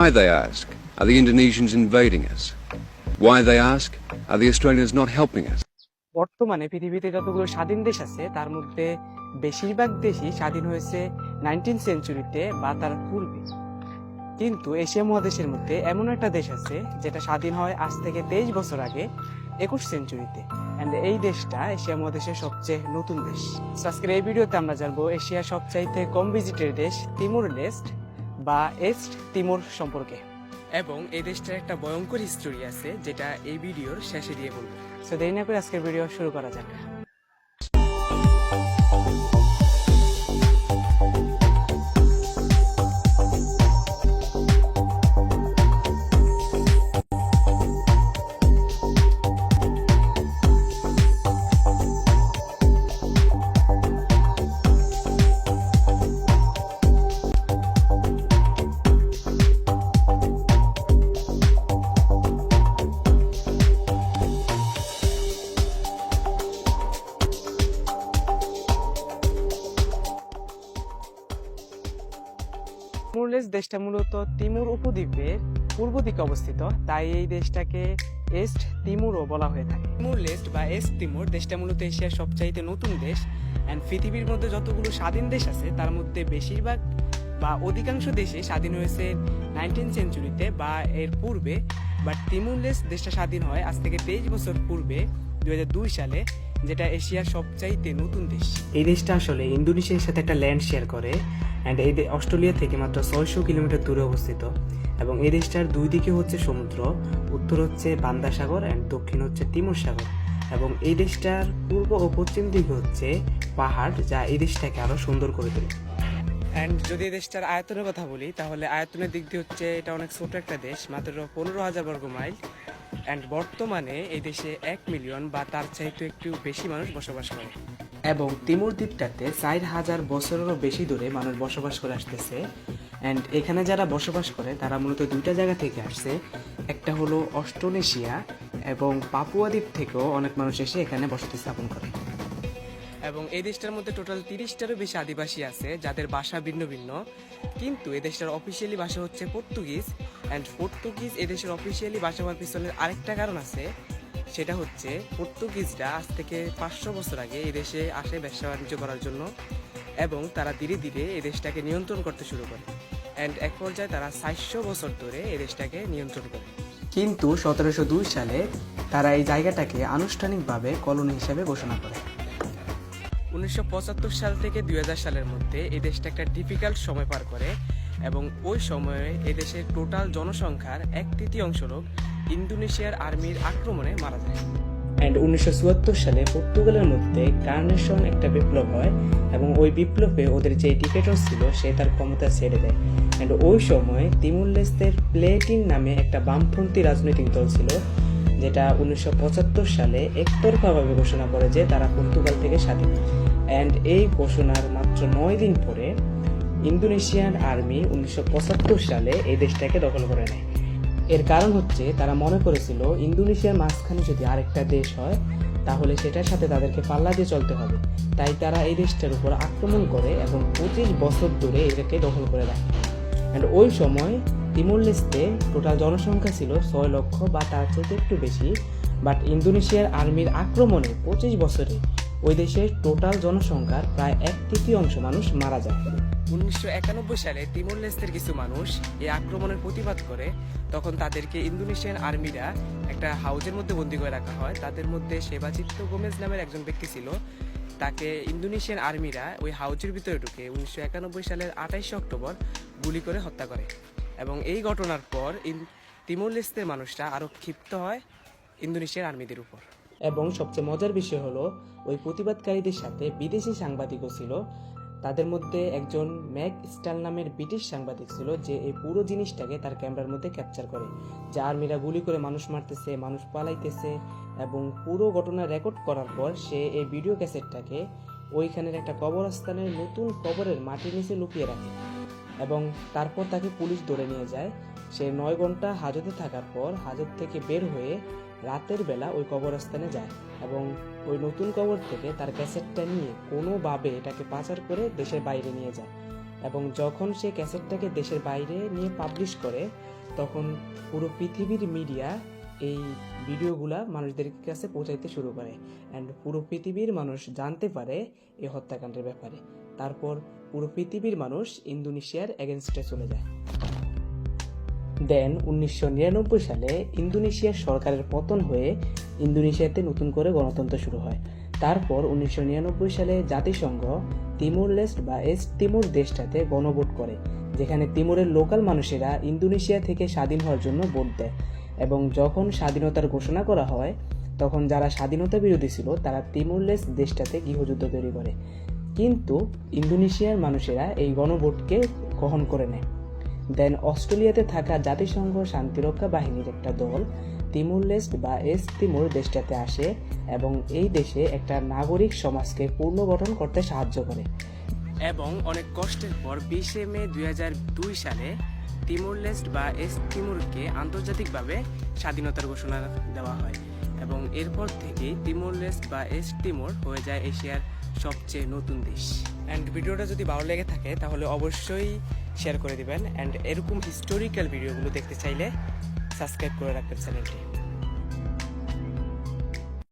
Why, they ask, are the Indonesians invading us? Why, they ask, are the Australians not helping us? বর্তমানে পৃথিবীতে যতগুলো স্বাধীন দেশ আছে তার মধ্যে বেশিরভাগ দেশই স্বাধীন হয়েছে 19 সেঞ্চুরিতে বা তার পূর্বে। কিন্তু এশিয়া মহাদেশের মধ্যে এমন একটা দেশ আছে যেটা স্বাধীন হয় আজ থেকে 23 বছর আগে 21 সেঞ্চুরিতে। এন্ড এই দেশটা এশিয়া মহাদেশের সবচেয়ে নতুন দেশ। So, আজকের এই ভিডিওতে আমরা জানবো এশিয়ার সবচাইতে কম ভিজিটেড দেশ তিমুর লেস্ট বা ইস্ট তিমুর সম্পর্কে। এবং এই দেশটার একটা ভয়ঙ্কর হিস্টোরি আছে যেটা এই ভিডিওর শেষে দিয়ে বলবো। সো দেরি না করে আজকের ভিডিও শুরু করা যাক। তিমুর লেস্ট দেশটা মূলত তিমুর উপদ্বীপের পূর্ব দিকে অবস্থিত, তাই এই দেশটাকে ইস্ট তিমুরও বলা হয়ে থাকে। তিমুর লেস্ট বা ইস্ট তিমুর দেশটা মূলত এশিয়ার সবচাইতে নতুন দেশ। অ্যান্ড পৃথিবীর মধ্যে যতগুলো স্বাধীন দেশ আছে তার মধ্যে বেশিরভাগ বা অধিকাংশ দেশে স্বাধীন হয়েছে 19 সেঞ্চুরিতে বা এর পূর্বে। বাট তিমুর লেস্ট দেশটা স্বাধীন হয় আজ থেকে 23 বছর পূর্বে 2002 সালে, যেটা এশিয়ার সবচাইতে নতুন দেশ। এই দেশটা আসলে ইন্দোনেশিয়ার সাথে একটা ল্যান্ড শেয়ার করে অ্যান্ড এই অস্ট্রেলিয়া থেকে মাত্র 600 কিলোমিটার দূরে অবস্থিত। এবং এই দেশটার দুই দিকে হচ্ছে সমুদ্র, উত্তর হচ্ছে বান্দা সাগর অ্যান্ড দক্ষিণ হচ্ছে তিমুর সাগর। এবং এই দেশটার পূর্ব ও পশ্চিম দিকে হচ্ছে পাহাড়, যা এই দেশটাকে আরো সুন্দর করে তোলে। অ্যান্ড যদি এই দেশটার আয়তনের কথা বলি তাহলে আয়তনের দিক দিয়ে হচ্ছে এটা অনেক ছোট একটা দেশ, মাত্র 15,000 বর্গ মাইল। অ্যান্ড বর্তমানে এই দেশে 1 মিলিয়ন বা তার চাইতে একটু বেশি মানুষ বসবাস করে। এবং তিমুর দ্বীপটাতে 4,000 বছরেরও বেশি ধরে মানুষ বসবাস করে আসতেছে। অ্যান্ড এখানে যারা বসবাস করে তারা মূলত দুইটা জায়গা থেকে আসছে, একটা হলো অস্ট্রোনেশিয়া এবং পাপুয়া দ্বীপ থেকেও অনেক মানুষ এসে এখানে বসতি স্থাপন করে। এবং এই দেশটার মধ্যে টোটাল 30টারও বেশি আদিবাসী আছে যাদের ভাষা ভিন্ন ভিন্ন, কিন্তু এই দেশটার অফিসিয়ালি ভাষা হচ্ছে পর্তুগিজ। অ্যান্ড পর্তুগিজ এই দেশের অফিসিয়ালি ভাষা হওয়ার পিছনের আরেকটা কারণ আছে, সেটা হচ্ছে পর্তুগিজরা আজ থেকে 500 বছর আগে এই দেশে আসে ব্যবসা বাণিজ্য করার জন্য এবং তারা ধীরে ধীরে এই দেশটাকে নিয়ন্ত্রণ করতে শুরু করে। অ্যান্ড এক পর্যায়ে তারা 400 বছর ধরে এই দেশটাকে নিয়ন্ত্রণ করে। কিন্তু 1702 সালে তারা এই জায়গাটাকে আনুষ্ঠানিকভাবে কলোনি হিসেবে ঘোষণা করে। 1975 সাল থেকে 2000 সালের মধ্যে এই দেশটা একটা ডিফিকাল্ট সময় পার করে এবং ওই সময়ে এদেশের টোটাল জনসংখ্যার 1/3 লোক ইন্দোনেশিয়ার আর্মির আক্রমণে মারা যায়। অ্যান্ড 1974 সালে পর্তুগালের মধ্যে কার্নেশন একটা বিপ্লব হয় এবং ওই বিপ্লবে ওদের যে ডিক্টেটর ছিল সে তার ক্ষমতা ছেড়ে দেয়। অ্যান্ড ওই সময় তিমুর লেস্টের প্লেটিন নামে একটা বামপন্থী রাজনৈতিক দল ছিল, যেটা 1975 সালে একতরফাভাবে ঘোষণা করে যে তারা পর্তুগাল থেকে স্বাধীন। অ্যান্ড এই ঘোষণার মাত্র 9 দিন পরে ইন্দোনেশিয়ান আর্মি 1975 সালে এই দেশটাকে দখল করে নেয়। এর কারণ হচ্ছে তারা মনে করেছিল ইন্দোনেশিয়ার মাঝখানে যদি আরেকটা দেশ হয় তাহলে সেটার সাথে তাদেরকে পাল্লা দিয়ে চলতে হবে, তাই তারা এই দেশটার উপর আক্রমণ করে এবং 25 বছর ধরে এটাকে দখল করে রাখে। অ্যান্ড ওই সময় তিমুর লেস্টে টোটাল জনসংখ্যা ছিল 6 লক্ষ বা তার চেয়ে একটু বেশি। বাট ইন্দোনেশিয়ার আর্মির আক্রমণে 25 বছরে ওই দেশের টোটাল জনসংখ্যার প্রায় 1/3 মানুষ মারা যায়। 1991 সালে তিমুর লেস্টের কিছু মানুষ এই আক্রমণের প্রতিবাদ করে, তখন তাদেরকে ইন্দোনেশিয়ান আর্মিরা একটা হাউজের মধ্যে বন্দী করে রাখা হয়। তাদের মধ্যে সেবাচিত্তো গোমেজ নামের একজন ব্যক্তি ছিল, তাকে ইন্দোনেশিয়ান আর্মিরা ওই হাউজের ভিতরে ঢুকে 1991 সালের 28 অক্টোবর গুলি করে হত্যা করে। এবং এই ঘটনার পর তিমুর লেস্টের মানুষরা আরও ক্ষিপ্ত হয় ইন্দোনেশিয়ার আর্মিদের উপর। এবং সবচেয়ে মজার বিষয় হলো ওই প্রতিবাদকারীদের সাথে বিদেশি সাংবাদিকও ছিল। তাদের মধ্যে একজন ম্যাক স্টাল নামের ব্রিটিশ সাংবাদিক ছিল, যে এই পুরো জিনিসটাকে তার ক্যামেরার মধ্যে ক্যাপচার করে, যে আর্মিরা গুলি করে মানুষ মারতেছে, মানুষ পালাইতেছে। এবং পুরো ঘটনা রেকর্ড করার পর সে এই ভিডিও ক্যাসেটটাকে ওইখানের একটা কবরস্থানের নতুন কবরের মাটির নিচে লুকিয়ে রাখে এবং তারপর তাকে পুলিশ ধরে নিয়ে যায়। সে 9 ঘন্টা হাজতে থাকার পর হাজত থেকে বের হয়ে রাতের বেলা ওই কবরস্থানে যায় এবং ওই নতুন কবর থেকে তার ক্যাসেটটা নিয়ে কোনোভাবে এটাকে পাচার করে দেশের বাইরে নিয়ে যায়। এবং যখন সে ক্যাসেটটাকে দেশের বাইরে নিয়ে পাবলিশ করে তখন পুরো পৃথিবীর মিডিয়া এই ভিডিওগুলা মানুষদের কাছে পৌঁছাইতে শুরু করে অ্যান্ড পুরো পৃথিবীর মানুষ জানতে পারে এই হত্যাকাণ্ডের ব্যাপারে। তারপর পুরো পৃথিবীর মানুষ ইন্দোনেশিয়ার এগেনস্টে চলে যায়। দেন 1999 সালে ইন্দোনেশিয়ার সরকারের পতন হয়ে ইন্দোনেশিয়াতে নতুন করে গণতন্ত্র শুরু হয়। তারপর 1999 সালে জাতিসংঘ তিমুর লেস্ট বা এস্ট তিমুর দেশটাতে গণভোট করে, যেখানে তিমুরের লোকাল মানুষেরা ইন্দোনেশিয়া থেকে স্বাধীন হওয়ার জন্য ভোট দেয়। এবং যখন স্বাধীনতার ঘোষণা করা হয় তখন যারা স্বাধীনতা বিরোধী ছিল তারা তিমুর লেস্ট দেশটাতে গৃহযুদ্ধ তৈরি করে, কিন্তু ইন্দোনেশিয়ার মানুষেরা এই গণভোটকে গ্রহণ করে নেয়। দেন অস্ট্রেলিয়াতে থাকা জাতিসংঘ শান্তিরক্ষা বাহিনীর একটা দল তিমুর লেস্ট বা এস্ট তিমুর দেশটাতে আসে এবং এই দেশে একটা নাগরিক সমাজকে পুনর্গঠন করতে সাহায্য করে। এবং অনেক কষ্টের পর 20 মে 2002 সালে তিমুর লেস্ট বা এস্ট তিমুরকে আন্তর্জাতিকভাবে স্বাধীনতার ঘোষণা দেওয়া হয় এবং এরপর থেকেই তিমুর লেস্ট বা এস্ট তিমুর হয়ে যায় এশিয়ার সবচেয়ে নতুন দেশ। অ্যান্ড ভিডিওটা যদি ভালো লেগে থাকে তাহলে অবশ্যই শেয়ার করে দিবেন অ্যান্ড এরকম হিস্টোরিক্যাল ভিডিওগুলো দেখতে চাইলে সাবস্ক্রাইব করে রাখবেন চ্যানেলটি।